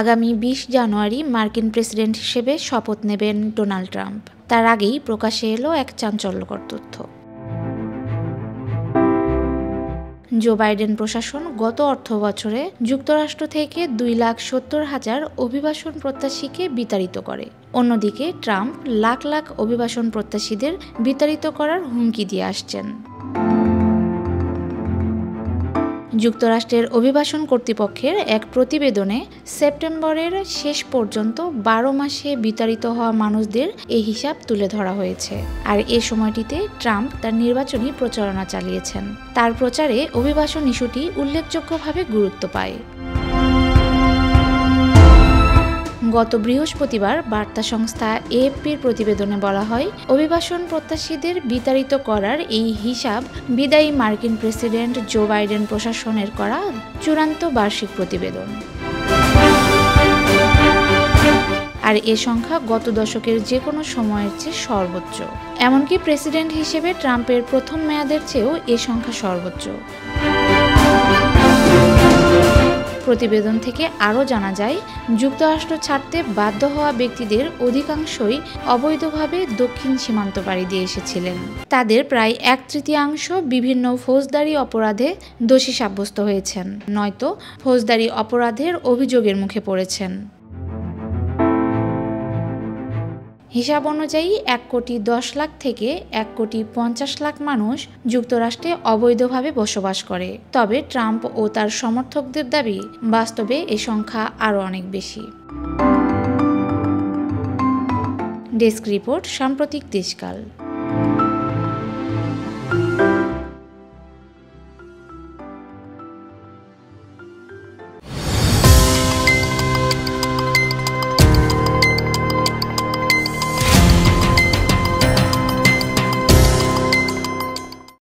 আগামী ২০ জানুয়ারি মার্কিন প্রেসিডেন্ট হিসেবে শপথ নেবেন ডোনাল্ড ট্রাম্প। তার আগেই প্রকাশে এলো এক চাঞ্চল্যকর তথ্য। জো বাইডেন প্রশাসন গত অর্থবছরে যুক্তরাষ্ট্র থেকে 2,70,000 অভিবাসন প্রত্যাশীকে বিতাড়িত করে। অন্যদিকে ট্রাম্প লাখ লাখ অভিবাসন প্রত্যাশীদের বিতাড়িত করার হুমকি দিয়ে আসছেন। যুক্তরাষ্ট্রের অভিবাসন কর্তৃপক্ষের এক প্রতিবেদনে সেপ্টেম্বরের শেষ পর্যন্ত 12 মাসে বিতাড়িত হওয়া মানুষদের এই হিসাব তুলে ধরা হয়েছে। আর এ সময়টিতে ট্রাম্প তার নির্বাচনী প্রচারণা চালিয়েছেন। তার প্রচারে অভিবাসন ইস্যুটি উল্লেখযোগ্যভাবে গুরুত্ব পায়। গত বৃহস্পতিবার বার্তা সংস্থা এএফপির প্রতিবেদনে বলা হয়, অভিবাসন প্রত্যাশীদের বিতাড়িত করার এই হিসাব বিদায়ী মার্কিন প্রেসিডেন্ট জো বাইডেন প্রশাসনের করা চূড়ান্ত বার্ষিক প্রতিবেদন। আর এ সংখ্যা গত দশকের যে কোনো সময়ের চেয়ে সর্বোচ্চ। এমনকি প্রেসিডেন্ট হিসেবে ট্রাম্পের প্রথম মেয়াদের চেয়েও এ সংখ্যা সর্বোচ্চ। প্রতিবেদন থেকে আরও জানা যায়, যুক্তরাষ্ট্র ছাড়তে বাধ্য হওয়া ব্যক্তিদের অধিকাংশই অবৈধভাবে দক্ষিণ সীমান্ত পাড়ি দিয়ে এসেছিলেন। তাদের প্রায় 1/3 বিভিন্ন ফৌজদারি অপরাধে দোষী সাব্যস্ত হয়েছেন, নয়তো ফৌজদারি অপরাধের অভিযোগের মুখে পড়েছেন। হিসাব অনুযায়ী 1,10,00,000 থেকে 1,50,00,000 মানুষ যুক্তরাষ্ট্রে অবৈধভাবে বসবাস করে। তবে ট্রাম্প ও তার সমর্থকদের দাবি, বাস্তবে এ সংখ্যা আরও অনেক বেশি। ডেস্ক রিপোর্ট, সাম্প্রতিক দেশকাল।